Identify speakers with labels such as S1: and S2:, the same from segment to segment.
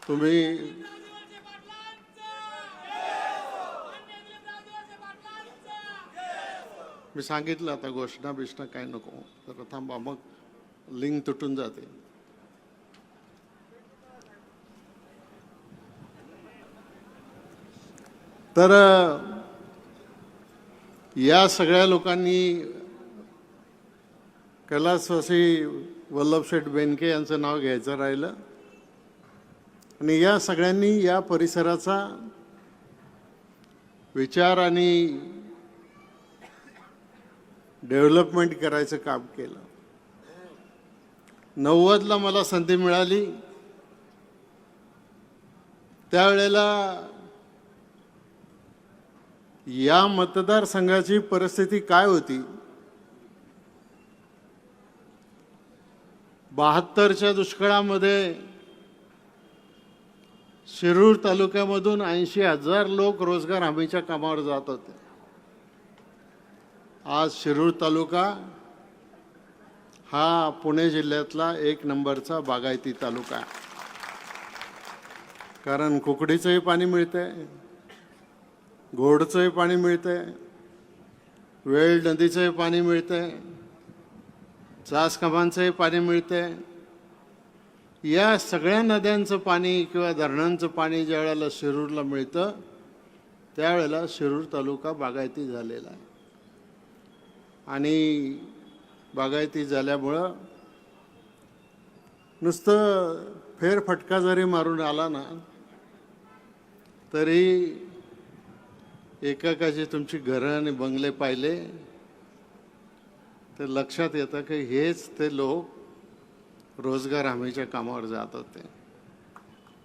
S1: तुम्ही मी सांगितलं आता घोषणा बिषणा काय नको, तर थांबा, मग लिंक तुटून जाते. तर या सगळ्या लोकांनी कैलासवासी वल्लभशेठ बेनके यांचं नाव घ्यायचं राहिलं आणि या सगळ्यांनी या परिसराचा विचार आणि डेव्हलपमेंट करायचं काम केलं. 90ला मला संधी मिळाली, त्यावेळेला या मतदारसंघाची परिस्थिती काय होती, 72च्या दुष्काळामध्ये शिरूर तालुक्यामधून 80,000 लोक रोजगार हमीच्या कामावर जात होते. आज शिरूर तालुका हा पुणे जिल्ह्यातला 1 नंबरचा बागायती तालुका आहे. कारण कुकडीचंही पाणी मिळतंय, घोडचंही पाणी मिळतंय, वेळ नदीचंही पाणी मिळतंय, चासकमांचंही पाणी मिळतंय. या सगळ्या नद्यांचं पाणी किंवा धरणांचं पाणी ज्या वेळेला शिरूरला मिळतं त्यावेळेला शिरूर तालुका बागायती झालेला आहे. आणि बागायती झाल्यामुळं नुसतं फेरफटका जरी मारून आला ना तरी एकाची तुमची घरं आणि बंगले पाहिले तर लक्षात येतं की हेच ते लोक रोजगार हमीच्या कामावर जात होते.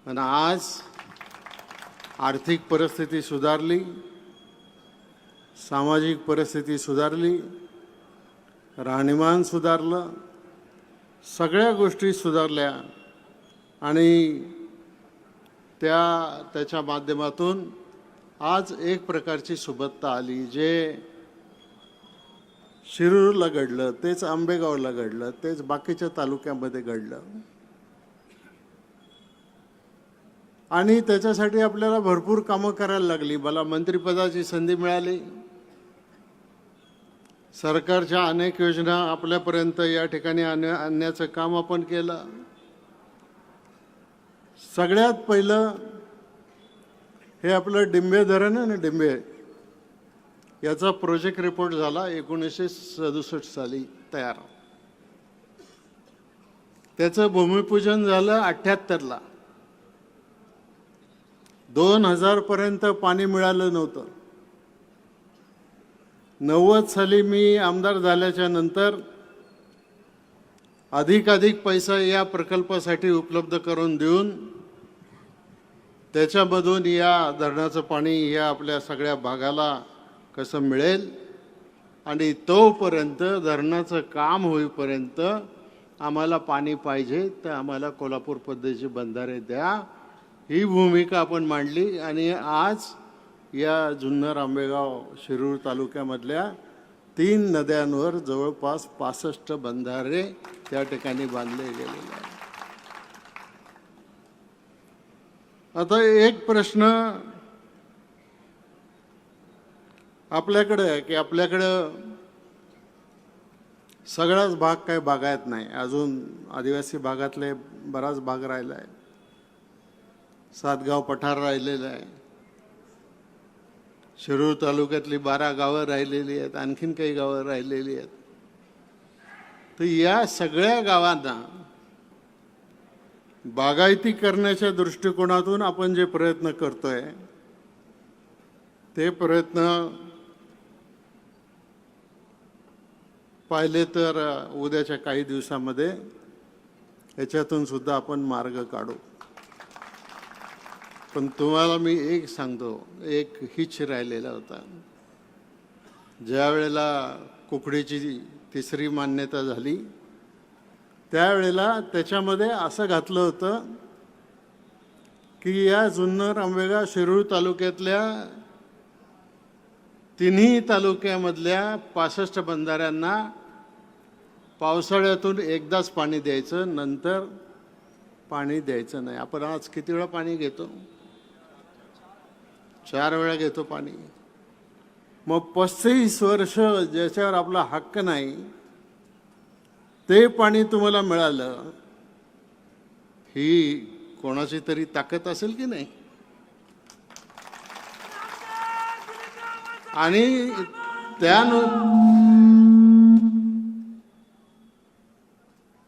S1: आणि आज आर्थिक परिस्थिती सुधारली, सामाजिक परिस्थिती सुधारली, राहणीमान सुधारलं, सगळ्या गोष्टी सुधारल्या आणि त्याच्या माध्यमातून आज एक प्रकारची सुबत्ता आली. जे शिरूरला घडलं तेच आंबेगावला घडलं, तेच बाकीच्या तालुक्यामध्ये घडलं. आणि त्याच्यासाठी आपल्याला भरपूर कामं करायला लागली. मला मंत्रिपदाची संधी मिळाली, सरकारच्या अनेक योजना आपल्यापर्यंत या ठिकाणी आणण्याचं काम आपण केलं. सगळ्यात पहिलं हे आपलं डिंबे धरण आहे ना, डिंबे, याचा प्रोजेक्ट रिपोर्ट झाला 1967 साली तयार. त्याचं भूमिपूजन झालं 78ला. 2000 पर्यंत पाणी मिळालं नव्हतं. 90 साली मी आमदार झाल्याच्या नंतर अधिकाधिक पैसा या प्रकल्पासाठी उपलब्ध करून देऊन त्याच्यामधून या धरणाचं पाणी या आपल्या सगळ्या भागाला कसं मिळेल आणि तोपर्यंत धरणाचं काम होईपर्यंत आम्हाला पाणी पाहिजे तर आम्हाला कोल्हापूर पद्धतीचे बंधारे द्या, ही भूमिका आपण मांडली. आणि आज या जुन्नर, आंबेगाव, शिरूर तालुक्यामधल्या 3 नद्यांवर जवळपास 65 बंधारे त्या ठिकाणी बांधले गेलेले आहेत. आता एक प्रश्न आपल्याकडे आहे की आपल्याकडं सगळाच भाग काय बागायत नाही, अजून आदिवासी भागातले बराच भाग राहिला आहे. 7 गाव पठार राहिलेलं आहे. शिरूर तालुक्यातली 12 गावं राहिलेली आहेत, आणखीन काही गावं राहिलेली आहेत. तर या सगळ्या गावांना बागायती करण्याच्या दृष्टिकोनातून आपण जे प्रयत्न करतोय ते प्रयत्न पाहिले तर उद्याच्या काही दिवसामध्ये याच्यातून सुद्धा आपण मार्ग काढू. पण तुम्हाला मी एक सांगतो, एक हिच राहिलेला होता. ज्या वेळेला कुकडीची 3री मान्यता झाली त्यावेळेला त्याच्यामध्ये असं घातलं होतं की या जुन्नर, आंबेगाव, शिरूर तालुक्यातल्या 3ही तालुक्यामधल्या 65 बंधाऱ्यांना पावसाळ्यातून एकदाच पाणी द्यायचं, नंतर पाणी द्यायचं नाही. आपण आज किती वेळा पाणी घेतो? 4 वेळा घेतो पाणी. मग 35 वर्ष ज्याच्यावर आपला हक्क नाही ते पाणी तुम्हाला मिळालं, ही कोणाची तरी ताकद असेल की नाही? आणि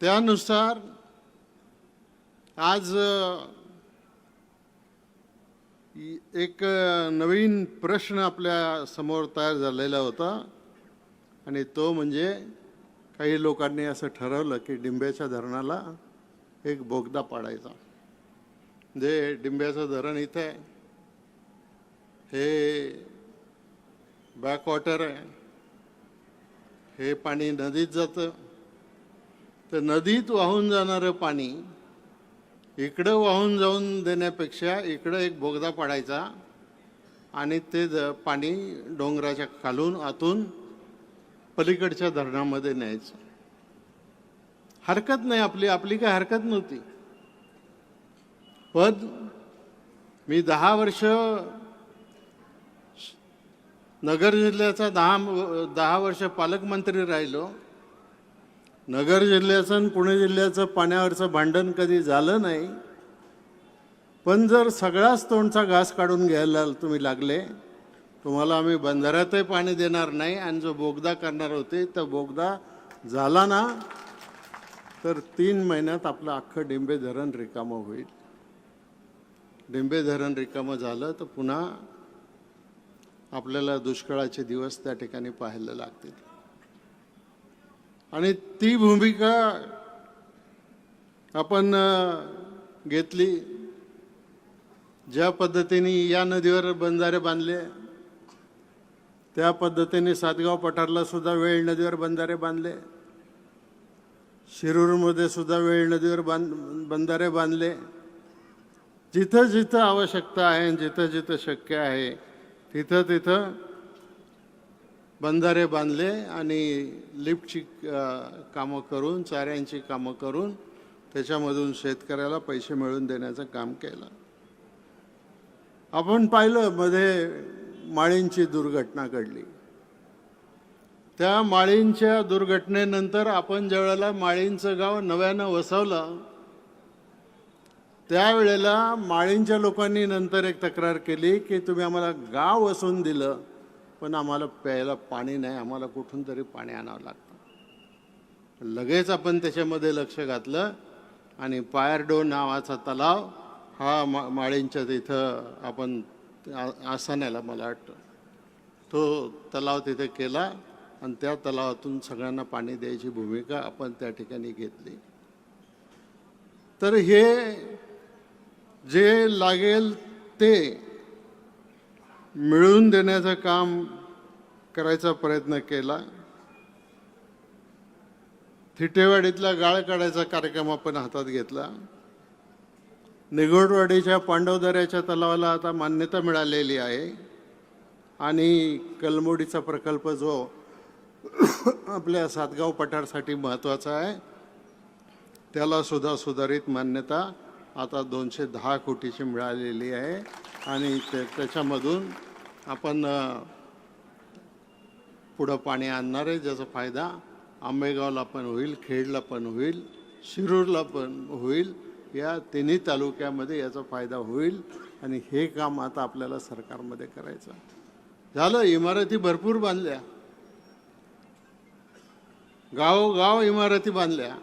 S1: त्यानुसार आज एक नवीन प्रश्न आपल्या समोर तयार झालेला होता आणि तो म्हणजे काही लोकांनी असं ठरवलं की डिंब्याच्या धरणाला एक बोगदा पाडायचा. जे डिंब्याचं धरण इथे आहे, हे बॅकवॉटर आहे, हे पाणी नदीत जातं. तर नदीत वाहून जाणारं पाणी इकडं वाहून जाऊन देण्यापेक्षा इकडं एक बोगदा पाडायचा आणि ते पाणी डोंगराच्या खालून आतून पलीकडच्या धरणामध्ये न्यायचं. हरकत नाही, आपली काय हरकत नव्हती. पण मी 10 वर्ष नगर जिल्ह्याचा 10 वर्ष पालकमंत्री राहिलो. नगर जिल्ह्याचं आणि पुणे जिल्ह्याचं पाण्यावरचं भांडण कधी झालं नाही. पण जर सगळाच तोंडचा घास काढून घ्यायला तुम्ही लागले, तुम्हाला आम्ही बंधाऱ्यातही पाणी देणार नाही आणि जो बोगदा करणार होते तर बोगदा झाला ना तर 3 महिन्यात आपलं अख्खं डिंबे धरण रिकामं होईल. डिंबे धरण रिकामं झालं तर पुन्हा आपल्याला दुष्काळाचे दिवस त्या ठिकाणी पाहायला लागतील. आणि ती भूमिका आपण घेतली. ज्या पद्धतीने या नदीवर बंधारे बांधले त्या पद्धतीने सातगाव पठारला सुद्धा वेळ नदीवर बंधारे बांधले. शिरूरमध्ये सुद्धा वेळ नदीवर बंधारे बांधले. जिथं जिथं आवश्यकता आहे, जिथं जिथं शक्य आहे तिथं तिथं बंधारे बांधले आणि लिफ्टची कामं करून, चाऱ्यांची कामं करून त्याच्यामधून शेतकऱ्याला पैसे मिळवून देण्याचं काम केलं. आपण पाहिलं मध्ये माळींची दुर्घटना घडली. त्या माळींच्या दुर्घटनेनंतर आपण ज्यावेळेला माळींचं गाव नव्यानं वसवलं त्यावेळेला माळींच्या लोकांनी नंतर एक तक्रार केली की तुम्ही आम्हाला गाव वसवून दिलं पण आम्हाला प्यायला पाणी नाही, आम्हाला कुठून तरी पाणी आणावं लागतं. लगेच आपण त्याच्यामध्ये लक्ष घातलं आणि पायरडो नावाचा तलाव हा माळींच्या तिथं आपण आसाण्याला मला वाटतं तो तलाव तिथे केला आणि त्या तलावातून सगळ्यांना पाणी द्यायची भूमिका आपण त्या ठिकाणी घेतली. तर हे जे लागेल ते मिळवून देण्याचं काम करायचा प्रयत्न केला. थिटेवाडीतला गाळ काढायचा कार्यक्रम आपण हातात घेतला. निगोडवाडीच्या पांडवदऱ्याच्या तलावाला आता मान्यता मिळालेली आहे आणि कलमोडीचा प्रकल्प जो आपल्या सातगाव पठारसाठी महत्त्वाचा आहे त्याला सुद्धा सुधारित मान्यता आता 210 कोटीची मिळालेली आहे आणि त्याच्यामधून आपण पुढं पाणी आणणार आहे, ज्याचा फायदा आंबेगावला पण होईल, खेडला पण होईल, शिरूरला पण होईल. या तिन्ही तालुक्यामध्ये याचा फायदा होईल आणि हे काम आता आपल्याला सरकारमध्ये करायचं झालं. इमारती भरपूर बांधल्या, गावोगाव इमारती बांधल्या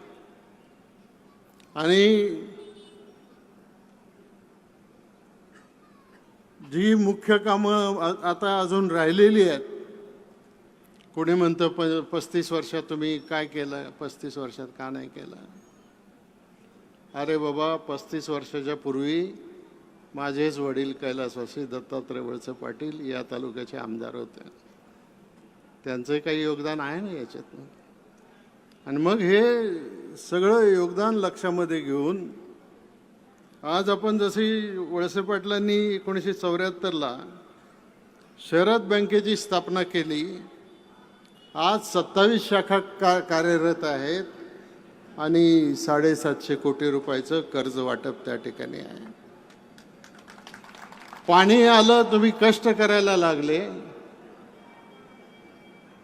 S1: आणि जी मुख्य कामं आता अजून राहिलेली आहेत. कोणी म्हणतं 35 वर्षात तुम्ही काय केलं, 35 वर्षात का नाही केलं? अरे बाबा, 35 वर्षाच्या पूर्वी माझेच वडील कैलासवासी दत्तात्रय वळसे पाटील या तालुक्याचे आमदार होते. त्यांचं काही योगदान आहे ना याच्यात. आणि मग हे सगळं योगदान लक्षामध्ये घेऊन आज आपण जशी वळसे पाटलांनी 1974ला शहरात बँकेची स्थापना केली, आज 27 शाखा कार्यरत आहेत आणि 750 कोटी रुपयाचं कर्ज वाटप त्या ठिकाणी आहे. पाणी आलं, तुम्ही कष्ट करायला लागले.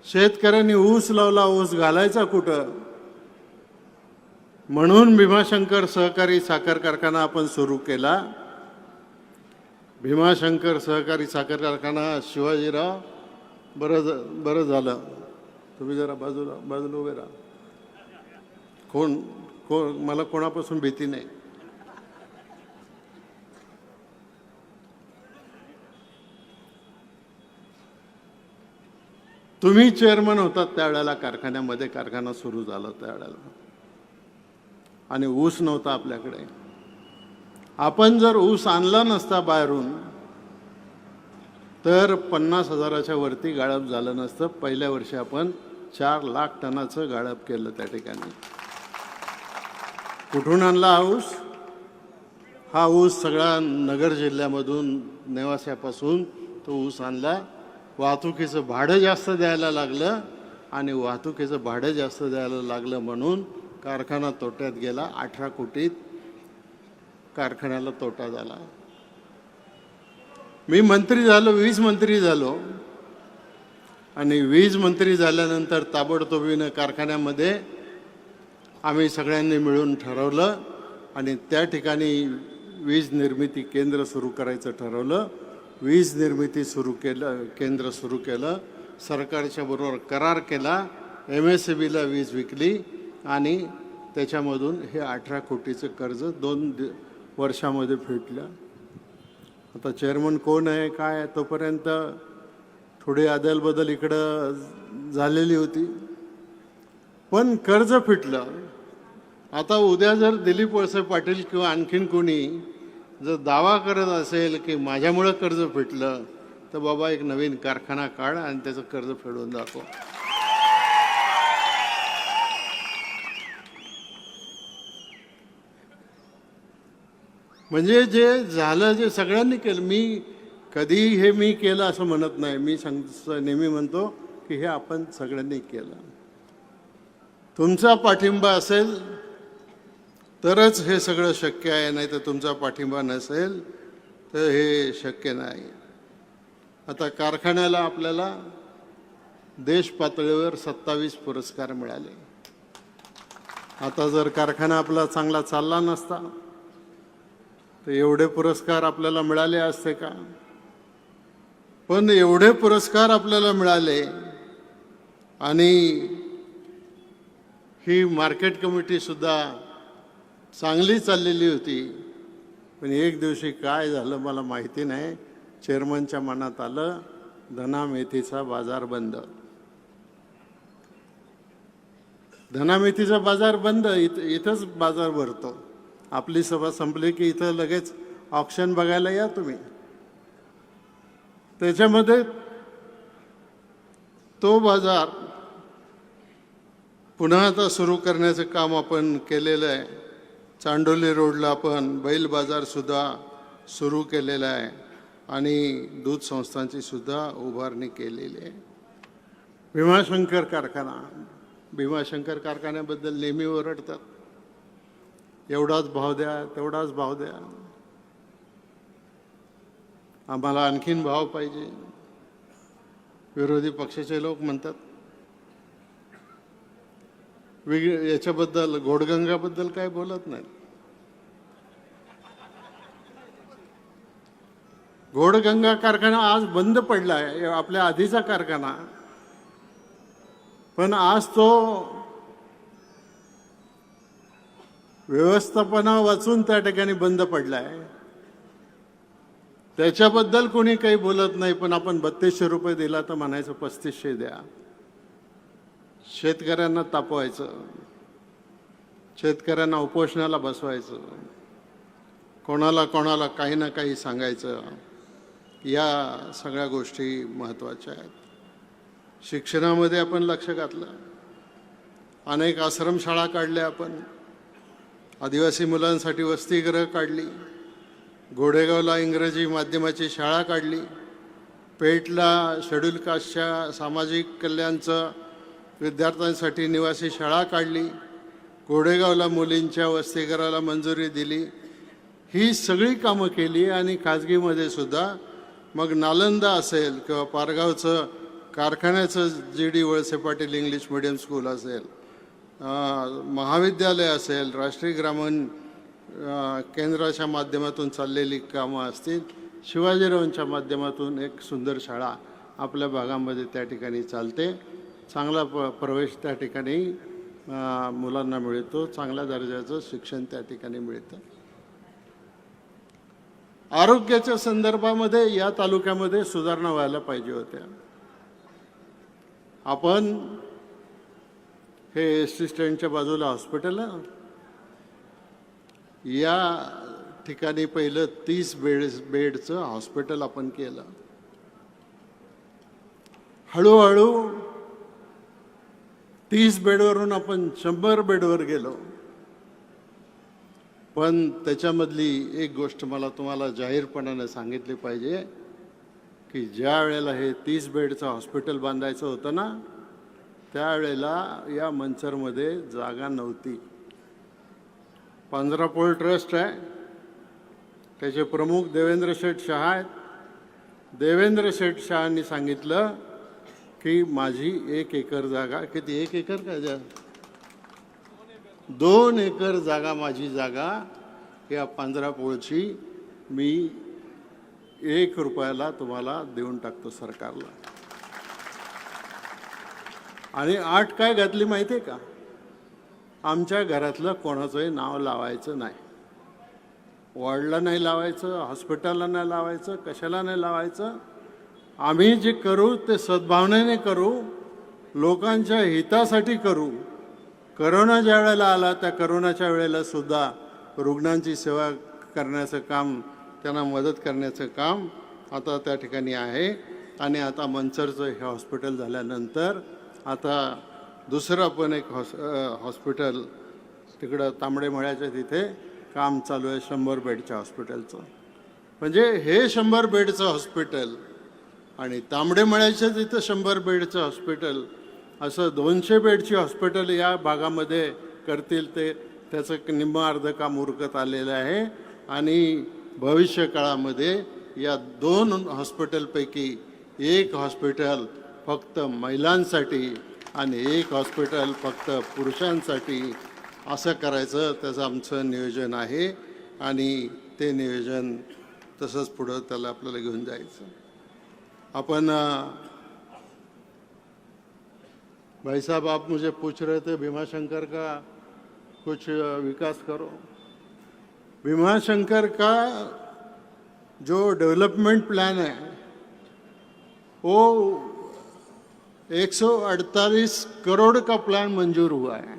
S1: शेतकऱ्यांनी ऊस लावला, ऊस घालायचा कुठं? म्हणून भीमाशंकर सहकारी साखर कारखाना आपण सुरू केला. भीमाशंकर सहकारी साखर कारखाना शिवाजीराव, बरं झालं तुम्ही जरा बाजूला उभे राहा. कोण मला कोणापासून भीती नाही. तुम्ही चेअरमन होतात त्यावेळेला कारखान्यामध्ये, कारखाना सुरू झाला त्यावेळेला, आणि ऊस नव्हता आपल्याकडे. आपण जर ऊस आणला नसता बाहेरून तर 50,000च्या वरती गाळप झालं नसतं. पहिल्या वर्षी आपण 4 लाख टनाचं गाळप केलं त्या ठिकाणी. कुठून आणला हा ऊस? हा ऊस सगळा नगर जिल्ह्यामधून, नेवास्यापासून तो ऊस आणला. वाहतुकीचं भाडं जास्त द्यायला लागलं, आणि वाहतुकीचं भाडं जास्त द्यायला लागलं म्हणून कारखाना तोट्यात गेला. 18 कोटीत कारखान्याला तोटा झाला. मी मंत्री झालो, वीज मंत्री झालो, आणि वीज मंत्री झाल्यानंतर ताबडतोबीनं कारखान्यामध्ये आम्ही सगळ्यांनी मिळून ठरवलं, आणि त्या ठिकाणी वीज निर्मिती केंद्र सुरू करायचं ठरवलं. वीज निर्मिती केंद्र सुरू केलं. सरकारच्या बरोबर करार केला. MSEBला वीज विकली, आणि त्याच्यामधून हे 18 कोटीचं कर्ज 2 वर्षामध्ये फिटलं. आता चेअरमन कोण आहे काय आहे, तोपर्यंत थोडी अदलबदल इकडं झालेली होती, पण कर्ज फिटलं. आता उद्या जर दिलीप वळसे पाटील किंवा आणखीन कोणी जर दावा करत असेल की माझ्यामुळं कर्ज फिटलं, तर बाबा एक नवीन कारखाना काढ आणि त्याचं कर्ज फेडून दाखव. म्हणजे जे झालं, जे सगळ्यांनी केलं. मी केलं असं म्हणत नाही. मी नेहमी म्हणतो की हे आपण सगळ्यांनी केलं. तुमचा पाठिंबा असेल तरच हे सगळं शक्य आहे, नाही तर तुमचा पाठिंबा नसेल तर हे शक्य नाही. आता कारखान्याला आपल्याला देश पातळीवर 27 पुरस्कार मिळाले. आता जर कारखाना आपला चांगला चालला नसता तर एवढे पुरस्कार आपल्याला मिळाले असते का? पण एवढे पुरस्कार आपल्याला मिळाले, आणि ही मार्केट कमिटी सुद्धा चांगली चाललेली होती. पण एक दिवशी काय झालं मला माहिती नाही. चेअरमनच्या मनात आलं धना मेथीचा बाजार बंद. धना मेथीचा बाजार बंद. इथंच बाजार भरतो. आपली सभा संपली की इथं लगेच ऑक्शन बघायला या तुम्ही. त्याच्यामध्ये तो बाजार पुन्हा आता सुरू करण्याचं काम आपण केलेलं आहे. चांडोली रोडला आपण बैल बाजार सुद्धा सुरू केलेला आहे, आणि दूध संस्थांची सुद्धा उभारणी केलेली आहे. भीमाशंकर कारखान्याबद्दल नेहमी ओरडतात, एवढाच भाव द्या, तेवढाच भाव द्या. आम्हाला आणखीन भाव पाहिजे. विरोधी पक्षाचे लोक म्हणतात याच्याबद्दल, घोडगंगाबद्दल काय बोलत नाही. घोडगंगा कारखाना आज बंद पडला आहे, आपल्या आधीचा कारखाना. पण आज तो व्यवस्थापना वाचून त्या ठिकाणी बंद पडला आहे. त्याच्याबद्दल कोणी काही बोलत नाही. पण आपण 3200 रुपये दिला तर म्हणायचं 3500 द्या. शेतकऱ्यांना तापवायचं, शेतकऱ्यांना उपोषणाला बसवायचं, कोणाला काही ना काही सांगायचं. या सगळ्या गोष्टी महत्त्वाच्या आहेत. शिक्षणामध्ये आपण लक्ष घातलं. अनेक आश्रमशाळा काढल्या आपण. आदिवासी मुलांसाठी वसतिगृह काढली. घोडेगावला इंग्रजी माध्यमाची शाळा काढली. पेठला शेड्यूल कास्टच्या सामाजिक कल्याणचं विद्यार्थ्यांसाठी निवासी शाळा काढली. गोडेगावला मुलींच्या वसतिगृहाला मंजुरी दिली. ही सगळी कामं केली आणि खाजगीमध्ये सुद्धा मग नालंदा असेल किंवा पारगावचं कारखान्याचं GD Walse Patil English medium school असेल, महाविद्यालय असेल, राष्ट्रीय ग्रामीण केंद्राच्या माध्यमातून चाललेली कामं असतील, शिवाजीरावांच्या माध्यमातून एक सुंदर शाळा आपल्या भागामध्ये त्या ठिकाणी चालते. चांगला प्रवेश त्या ठिकाणी मुलांना मिळतो, चांगल्या दर्जाचं शिक्षण त्या ठिकाणी मिळतं. आरोग्याच्या संदर्भामध्ये या तालुक्यामध्ये सुधारणा व्हायला पाहिजे होत्या. आपण हे ST स्टँडच्या बाजूला हॉस्पिटल आहे, या ठिकाणी पहिलं 30 बेडचं हॉस्पिटल आपण केलं. हळूहळू 30 बेडवरून आपण 100 बेडवर गेलो. पण त्याच्यामधली एक गोष्ट मला तुम्हाला जाहीरपणाने सांगितली पाहिजे की ज्या वेळेला हे 30 बेडचं हॉस्पिटल बांधायचं होतं ना, त्यावेळेला या मंचरमध्ये जागा नव्हती. पांजरापोळ ट्रस्ट आहे, त्याचे प्रमुख देवेंद्र शेठ शहा आहेत. देवेंद्र शेठ शहांनी सांगितलं की माझी 1 एकर जागा, किती 1 एकर काय 2 एकर जागा, माझी जागा या पांजरापोळची मी 1 रुपयाला तुम्हाला देऊन टाकतो सरकारला. आणि 8 काय घातली माहिती आहे का? आमच्या घरातलं कोणाचंही नाव लावायचं नाही, वॉर्डला नाही लावायचं, हॉस्पिटलला नाही लावायचं, कशाला नाही लावायचं. आम्ही जे करू ते सद्भावनेने करू, लोकांच्या हितासाठी करू. करोना ज्या वेळेला आला त्या करोनाच्या वेळेला सुद्धा रुग्णांची सेवा करण्याचं काम, त्यांना मदत करण्याचं काम आता त्या ठिकाणी आहे. आणि आता मंचरचं हे हॉस्पिटल झाल्यानंतर आता दुसरं पण एक हॉस्पिटल तिकडं तांबडे मळ्याच्या तिथे काम चालू आहे 100 बेडच्या हॉस्पिटलचं. म्हणजे हे 100 बेडचं हॉस्पिटल आणि तांबडे मळ्याच्या तिथं 100 बेडचं हॉस्पिटल, असं 200 बेडची हॉस्पिटल या भागामध्ये करतील. ते त्याचं निम्म अर्ध काम उरकत आलेलं आहे. आणि भविष्य काळामध्ये या 2 हॉस्पिटलपैकी 1 हॉस्पिटल फक्त महिलांसाठी आणि 1 हॉस्पिटल फक्त पुरुषांसाठी असं करायचं, त्याचं आमचं नियोजन आहे. आणि ते नियोजन तसंच पुढं त्याला आपल्याला घेऊन जायचं. अपन भाई साहब, आप मुझे पूछ रहे थे भीमाशंकर का कुछ विकास करो. भीमाशंकर का जो डेवलपमेंट प्लान है वो 148 करोड़ का प्लान मंजूर हुआ है.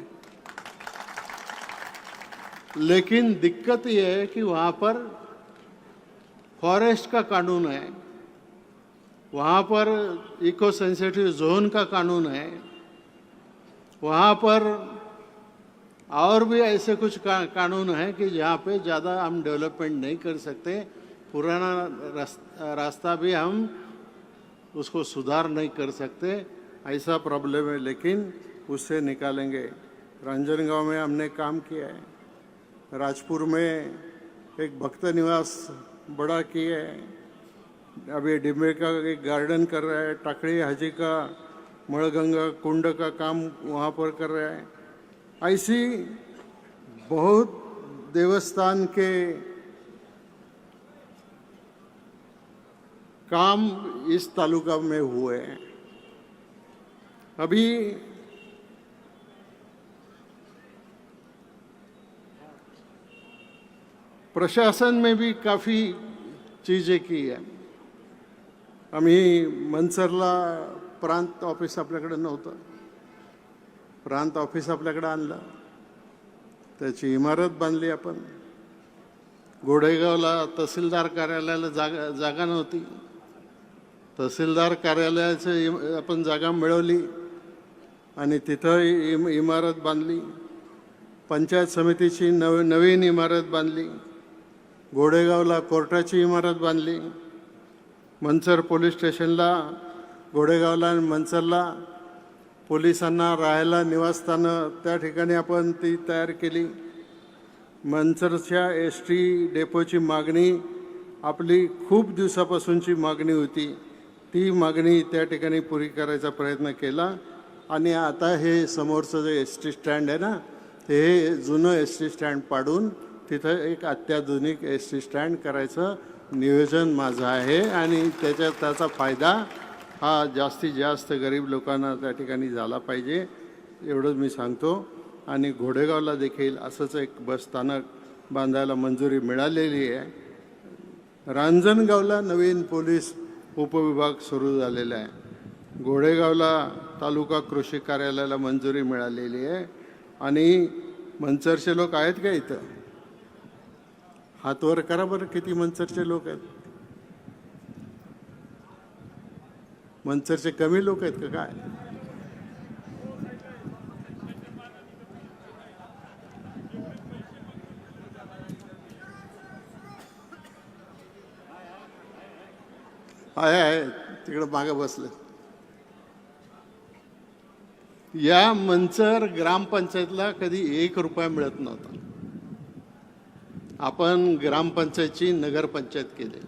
S1: लेकिन दिक्कत ये है कि वहाँ पर फॉरेस्ट का कानून है, वहाँ पर इको सेंसिटिव जोन का कानून है, वहाँ पर और भी ऐसे कुछ कानून हैं कि जहाँ पे ज़्यादा हम डेवलपमेंट नहीं कर सकते. पुराना रास्ता भी हम उसको सुधार नहीं कर सकते, ऐसा प्रॉब्लम है. लेकिन उससे निकालेंगे. रंजनगांव में हमने काम किया है, राजपुर में एक भक्त निवास बड़ा किया है, अभी डिम्बे का एक गार्डन कर रहा है, टाकड़ी हाजी का मणगंगा कुंड का काम वहाँ पर कर रहा है. ऐसी बहुत देवस्थान के काम इस तालुका में हुए हैं. अभी प्रशासन में भी काफ़ी चीज़ें की है. आम्ही मनसरला प्रांत ऑफिस आपल्याकडे नव्हतं, प्रांत ऑफिस आपल्याकडे आणलं, त्याची इमारत बांधली आपण. गोडेगावला तहसीलदार कार्यालयाला जागा नव्हती, तहसीलदार कार्यालयाचं आपण जागा मिळवली आणि तिथं इमारत बांधली. पंचायत समितीची नवीन इमारत बांधली. गोडेगावला कोर्टाची इमारत बांधली. मंचर पोलीस स्टेशनला, गोडेगावला आणि मंचरला पोलिसांना राहायला निवासस्थानं त्या ठिकाणी आपण ती तयार केली. मंचरच्या एस टी डेपोची मागणी आपली खूप दिवसापासूनची मागणी होती, ती मागणी त्या ठिकाणी पुरी करायचा प्रयत्न केला. आणि आता हे समोरचं जे एस टी स्टँड आहे ना, ते जुनं एस टी स्टँड पाडून तिथं एक अत्याधुनिक एस टी स्टँड करायचं नियोजन माझं आहे. आणि त्याचा फायदा हा जास्तीत जास्त गरीब लोकांना त्या ठिकाणी झाला पाहिजे, एवढंच मी सांगतो. आणि घोडेगावला देखील असंच एक बस स्थानक बांधायला मंजुरी मिळालेली आहे. रांजणगावला नवीन पोलीस उपविभाग सुरू झालेला आहे. घोडेगावला तालुका कृषी कार्यालयाला मंजुरी मिळालेली आहे. आणि मंचरचे लोक आहेत का इथं? हात वर करा बरं, किती मंचरचे लोक आहेत? मंचरचे कमी लोक आहेत का काय? आहे तिकडं मागे बसले. या मंचर ग्रामपंचायतला कधी 1 रुपया मिळत नव्हता. आपण ग्रामपंचायतची नगरपंचायत केली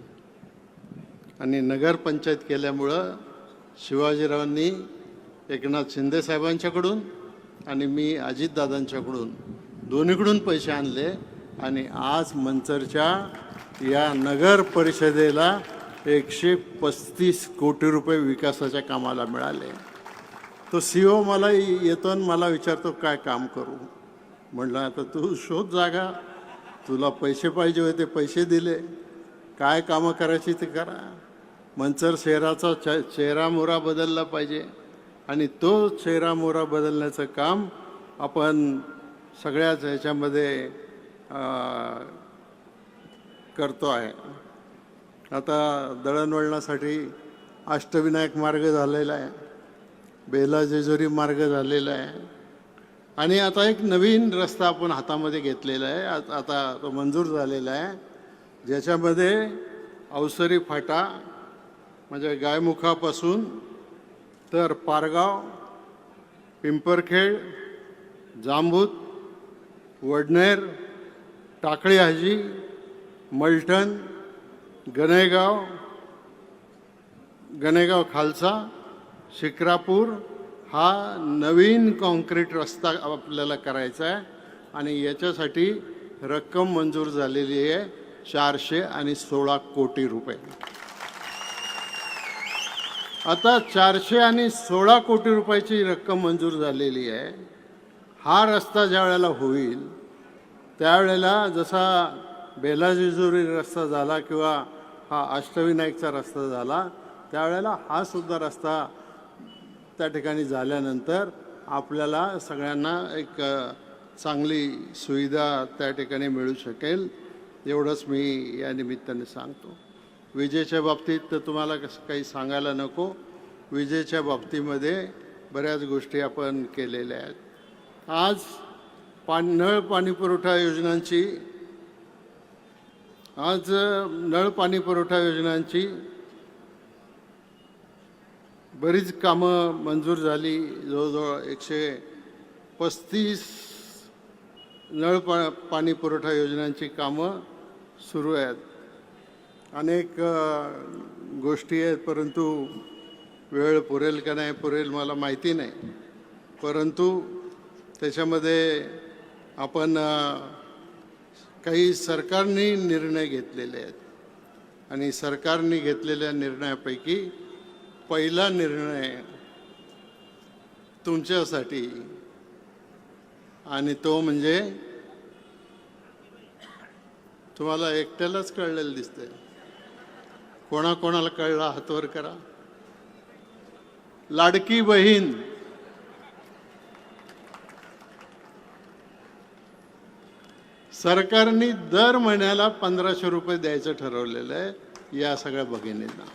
S1: आणि नगरपंचायत केल्यामुळं शिवाजीरावांनी एकनाथ शिंदे साहेबांच्याकडून आणि मी अजितदादांच्याकडून दोन्हीकडून पैसे आणले. आणि आज मंचरच्या या नगर परिषदेला 135 कोटी रुपये विकासाच्या कामाला मिळाले. तो CEO मला येतो आणि मला विचारतो काय काम करू. म्हटलं आता तू शोध जागा, तुला पैसे पाहिजे होते पैसे दिले, काय कामं करायची ते करा. मंचर शहराचा चेहरामोहरा बदलला पाहिजे आणि तो चेहरामोहरा बदलण्याचं काम आपण सगळ्याच ह्याच्यामध्ये करतो आहे. आता दळणवळणासाठी अष्टविनायक मार्ग झालेला आहे, बेला जेजुरी मार्ग झालेला आहे. आणि आता एक नवीन रस्ता आपण हातामध्ये घेतलेला आहे, आता तो मंजूर झालेला आहे, ज्याच्यामध्ये अवसरी फाटा म्हणजे गायमुखापासून तर पारगाव, पिंपरखेड, जांबूत, वडनेर, टाकळी हाजी, मलठण, गणेगाव खालसा, शिक्रापूर हा नवीन कॉन्क्रीट रस्ता आपल्याला करायचा आहे. आणि याच्यासाठी रक्कम मंजूर झालेली आहे 416 कोटी रुपये. आता 416 कोटी रुपयाची रक्कम मंजूर झालेली आहे. हा रस्ता ज्या वेळेला होईल त्यावेळेला जसा बेला जेजुरी रस्ता झाला किंवा हा अष्टविनायकचा रस्ता झाला, त्यावेळेला हा सुद्धा रस्ता त्या ठिकाणी झाल्यानंतर आपल्याला सगळ्यांना एक चांगली सुविधा त्या ठिकाणी मिळू शकेल, एवढंच मी या निमित्ताने सांगतो. विजेच्या बाबतीत तर तुम्हाला कसं काही सांगायला नको. विजेच्या बाबतीमध्ये बऱ्याच गोष्टी आपण केलेल्या आहेत. आज नळ पाणी पुरवठा योजनांची बरीच कामं मंजूर झाली. जवळजवळ 135 पाणी पुरवठा योजनांची कामं सुरू आहेत. अनेक गोष्टी आहेत, परंतु वेळ पुरेल का नाही पुरेल मला माहिती नाही. परंतु त्याच्यामध्ये आपण काही सरकारने निर्णय घेतलेले आहेत आणि सरकारने घेतलेल्या निर्णयापैकी पहिला निर्णय तुमच्यासाठी, आणि तो म्हणजे तुम्हाला एकट्यालाच कळलेलं दिसतंय. कोणाकोणाला कळला हातवर करा. लाडकी बहीण सरकारने दर महिन्याला 1500 रुपये द्यायचं ठरवलेलं आहे या सगळ्या भगिनींना.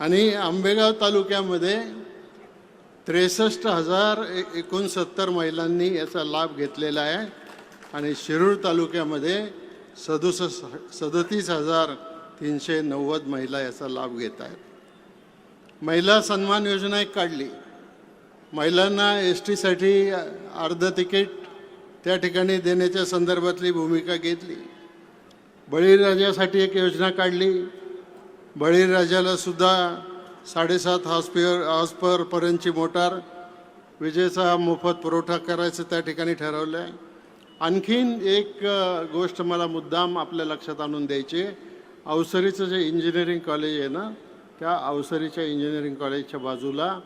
S1: आणि आंबेगाव तालुक्यामध्ये 63,069 महिलांनी याचा लाभ घेतलेला आहे आणि शिरूर तालुक्यामध्ये 37,390 महिला याचा लाभ घेत आहेत. महिला सन्मान योजना एक काढली, महिलांना ST-साठी अर्ध तिकीट त्या ठिकाणी देण्याच्या संदर्भातली भूमिका घेतली. बळीराजासाठी एक योजना काढली, बळीराजाला सुद्धा 7.5 हॉर्सपावर पर्यंतची मोटार विजेचा मोफत पुरवठा करायचं त्या ठिकाणी ठरवलं आहे. आणखीन एक गोष्ट मला मुद्दाम आपल्या लक्षात आणून द्यायची, अवसरीचं जे इंजिनिअरिंग कॉलेज आहे ना, त्या अवसरीच्या इंजिनिअरिंग कॉलेजच्या बाजूला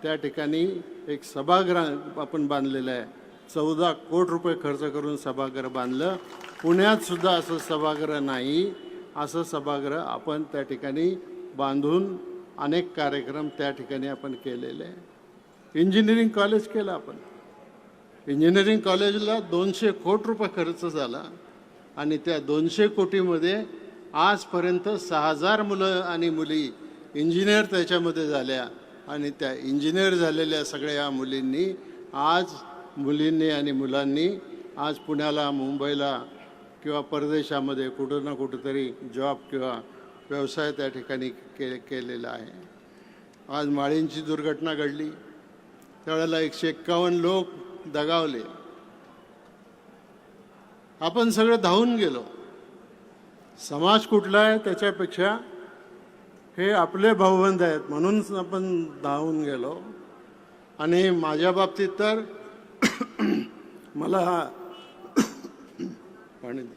S1: त्या ठिकाणी एक सभागृह आपण बांधलेलं आहे. 14 कोटी रुपये खर्च करून सभागृह बांधलं. पुण्यात सुद्धा असं सभागृह नाही. असं सभागृह आपण त्या ठिकाणी बांधून अनेक कार्यक्रम त्या ठिकाणी आपण केलेले आहे. इंजिनिअरिंग कॉलेज केलं आपण. इंजिनिअरिंग कॉलेजला 200 कोटी रुपये खर्च झाला आणि त्या 200 कोटीमध्ये आजपर्यंत 6000 मुलं आणि मुली इंजिनियर त्याच्यामध्ये झाल्या. आणि त्या इंजिनियर झालेल्या सगळ्या मुलींनी मुलींनी आणि मुलांनी आज पुण्याला, मुंबईला किंवा परदेशामध्ये कुठं ना कुठंतरी जॉब किंवा व्यवसाय त्या ठिकाणी केलेला आहे. आज माळींची दुर्घटना घडली, त्यावेळेला 151 लोक दगावले. आपण सगळे धावून गेलो. समाज कुठला आहे त्याच्यापेक्षा हे आपले भाऊबंद आहेत म्हणून आपण धावून गेलो. आणि माझ्या बाबतीत तर मला पाणी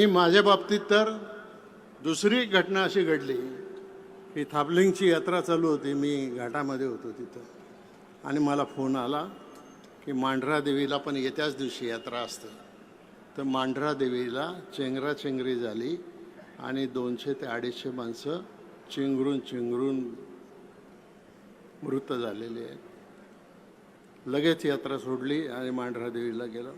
S1: माझ्या बाबतीत तर दुसरी घटना अशी घडली की थाबलिंगची यात्रा चालू होती. मी घाटामध्ये होतो तिथं आणि मला फोन आला की मांढरा देवीला पण येत्याच दिवशी यात्रा असते. तर मांढरा देवीला चेंगराचेंगरी झाली आणि 200 ते 250 माणसं चिंगरून मृत झालेली आहेत. लगेच यात्रा सोडली आणि मांढरा देवीला गेलो.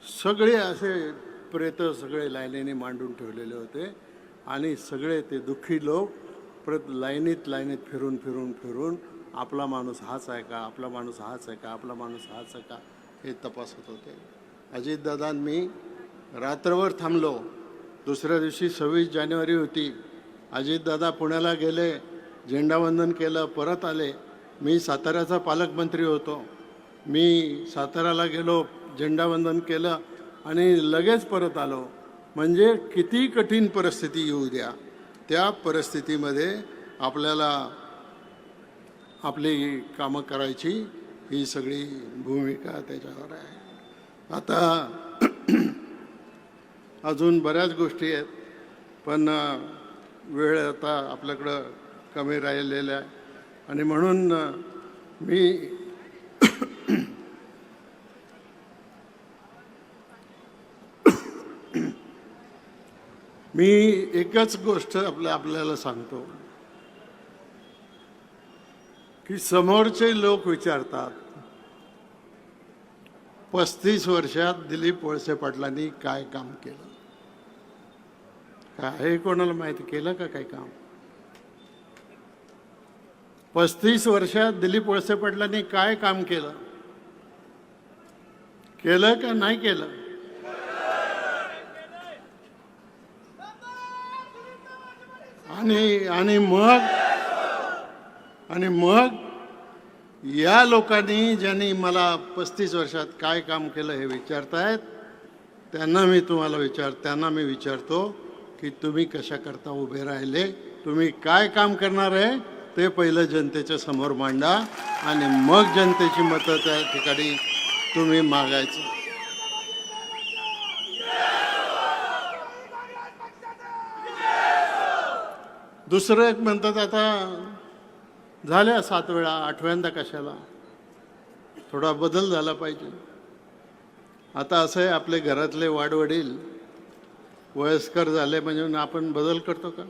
S1: सगळे असे प्रेत सगळे लाईनीने मांडून ठेवलेले होते आणि सगळे ते दुःखी लोक लाईनीत फिरून आपला माणूस हाच आहे का, आपला माणूस हाच आहे का, आपला माणूस हाच आहे का हे तपासत होते. अजितदादा मी रात्रभर थांबलो. दुसऱ्या दिवशी 26 जानेवारी होती. अजितदादा पुण्याला गेले, झेंडावंदन केलं, परत आले. मी साताऱ्याचा पालकमंत्री होतो. मी साताऱ्याला गेलो, झेंडावंदन केलं आणि लगेच परत आलो. म्हणजे किती कठीण परिस्थिती येऊ द्या, त्या परिस्थितीमध्ये आपल्याला आपली कामं करायची ही सगळी भूमिका त्याच्यावर आहे. आता अजून बऱ्याच गोष्टी आहेत पण वेळ आता आपल्याकडं कमी राहिलेला आहे आणि म्हणून मी एकच गोष्ट आपल्याला सांगतो की समोरचे लोक विचारतात 35 वर्षात दिलीप वळसे पाटलांनी काय काम केलं. काय कोणाला माहिती केलं का काय काम? 35 वर्षात दिलीप वळसे पाटलांनी काय काम केलं? केलं का नाही केलं? आणि मग या लोकांनी ज्यांनी मला 35 वर्षात काय काम केलं हे विचारतायत त्यांना मी विचारतो की तुम्ही कशा करता उभे राहिले, तुम्ही काय काम करणार आहे ते पहिलं जनतेच्या समोर मांडा आणि मग जनतेची मतं त्या ठिकाणी तुम्ही मागायचं. दुसरं एक म्हणतात आता झाल्या 7 वेळा, 8व्यांदा कशाला, थोडा बदल झाला पाहिजे. आता असं आहे, आपले घरातले वाडवडील वयस्कर झाले म्हणजे आपण बदल करतो का?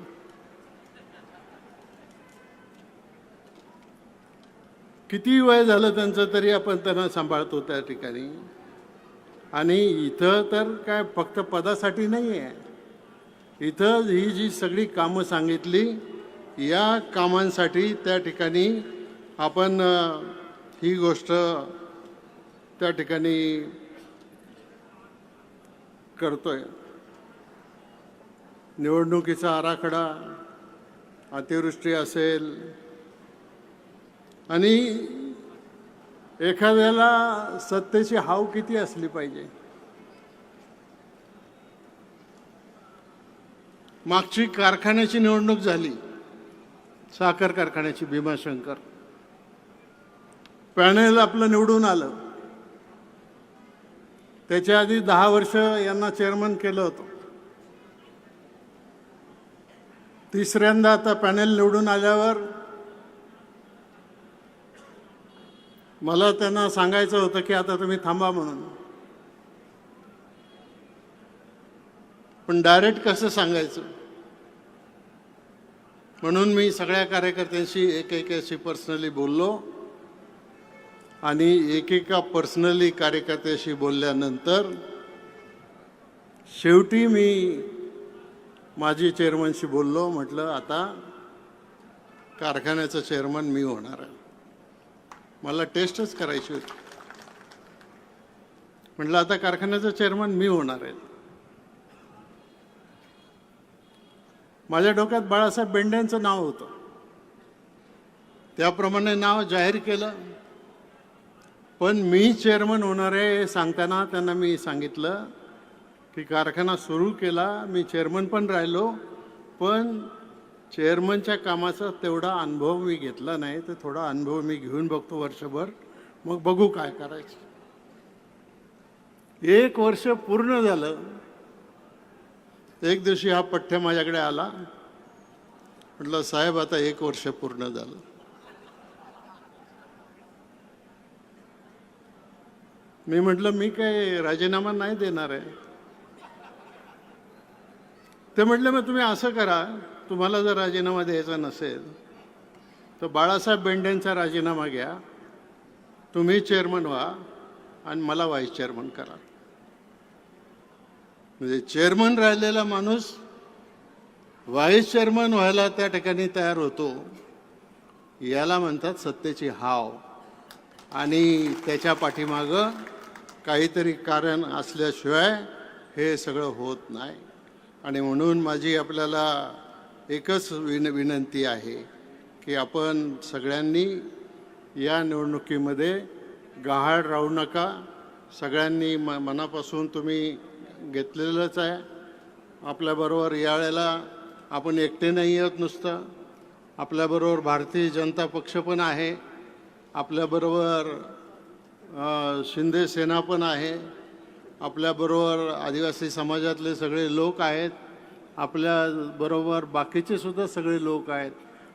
S1: किती वय झालं त्यांचं तरी आपण त्यांना सांभाळतो त्या ठिकाणी. आणि इथं तर काय फक्त पदासाठी नाही आहे, इथं ही जी सगळी कामं सांगितली या कामांसाठी त्या ठिकाणी आपण ही गोष्ट त्या ठिकाणी करतोय. निवडणुकीचा आराखडा, अतिवृष्टी असेल आणि एखाद्याला सत्तेची हाव किती असली पाहिजे. मागची कारखान्याची निवडणूक झाली, साखर कारखान्याची, भीमाशंकर. पॅनल आपलं निवडून आलं. त्याच्या आधी 10 वर्ष यांना चेअरमन केलं होतं. तिसऱ्यांदा आता पॅनल निवडून आल्यावर मला त्यांना सांगायचं होतं की आता तुम्ही थांबा म्हणून, पण डायरेक्ट कसं सांगायचं. म्हणून मी सगळ्या कार्यकर्त्यांशी एक पर्सनली बोललो आणि एकेका पर्सनली कार्यकर्त्याशी बोलल्यानंतर शेवटी मी माझी चेअरमनशी बोललो. म्हटलं आता कारखान्याचं चेअरमन मी होणार आहे. मला टेस्टच करायची होती. म्हटलं आता कारखान्याचं चेअरमन मी होणार आहे. माझ्या डोक्यात बाळासाहेब बेंड्यांचं नाव होतं. त्याप्रमाणे नाव जाहीर केलं. पण मी चेअरमन होणार आहे हे सांगताना त्यांना मी सांगितलं की कारखाना सुरू केला, मी चेअरमन पण राहिलो, पण चेअरमनच्या कामाचा तेवढा अनुभव मी घेतला नाही. तर थोडा अनुभव मी घेऊन बघतो वर्षभर, मग बघू काय करायचं. 1 वर्ष पूर्ण झालं. एक दिवशी हा पठ्ठ्या माझ्याकडे आला. म्हटलं साहेब आता 1 वर्ष पूर्ण झालं. मी म्हटलं मी काय राजीनामा नाही देणार आहे. ते म्हटलं मग तुम्ही असं करा, तुम्हाला जर राजीनामा द्यायचा नसेल तर बाळासाहेब बेंडेंचा राजीनामा घ्या, तुम्ही चेअरमन व्हा आणि मला व्हाईस चेअरमन करा. म्हणजे चेअरमन राहिलेला माणूस व्हाईस चेअरमन व्हायला त्या ठिकाणी तयार होतो. याला म्हणतात सत्तेची हाव. आणि त्याच्या पाठीमागं काहीतरी कारण असल्याशिवाय हे सगळं होत नाही. आणि म्हणून माझी आपल्याला एकच विनंती आहे की आपण सगळ्यांनी या निवडणुकीमध्ये गहाळ राहू नका. सगळ्यांनी मनापासून तुम्ही घेतलेलंच आहे. आपल्याबरोबर यावेळेला आपण एकटे नाही आहोत नुसतं. आपल्याबरोबर भारतीय जनता पक्ष पण आहे, आपल्याबरोबर शिंदे सेना पण आहे, आपल्याबरोबर आदिवासी समाजातले सगळे लोक आहेत, आपल्याबरोबर बाकीचे सुद्धा सगळे लोक आहेत.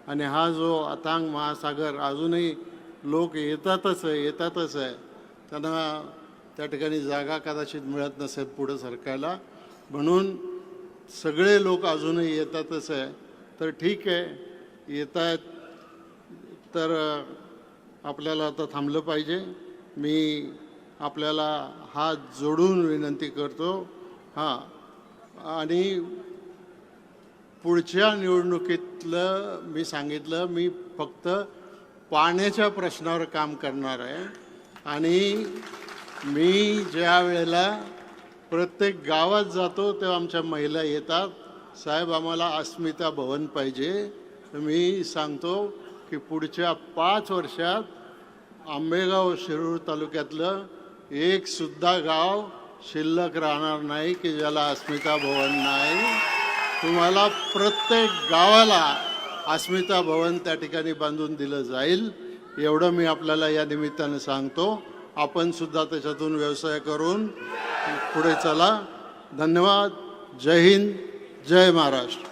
S1: आणि हा जो अथांग महासागर अजूनही लोक येतातच आहे. त्यांना त्या ठिकाणी जागा कदाचित मिळत नसेल पुढं सरकायला, म्हणून सगळे लोक अजूनही येतातच आहे. तर ठीक आहे, येत आहेत तर आपल्याला आता थांबलं पाहिजे. मी आपल्याला हात जोडून विनंती करतो. आणि पुढच्या निवडणुकीतलं मी सांगितलं, मी फक्त पाण्याच्या प्रश्नावर काम करणार आहे. आणि मी ज्या वेळेला प्रत्येक गावात जातो तेव्हा आमच्या महिला येतात, साहेब आम्हाला अस्मिता भवन पाहिजे. तर मी सांगतो की पुढच्या 5 वर्षात आंबेगाव शिरूर तालुक्यातलं एक सुद्धा गाव शिल्लक राहणार नाही की ज्याला अस्मिता भवन नाही. तुम्हाला प्रत्येक गावाला अस्मिता भवन त्या ठिकाणी बांधून दिलं जाईल, एवढं मी आपल्याला या निमित्ताने सांगतो. आपण सुद्धा त्याच्यातून व्यवसाय करून पुढे चला. धन्यवाद. जय हिंद, जय महाराष्ट्र.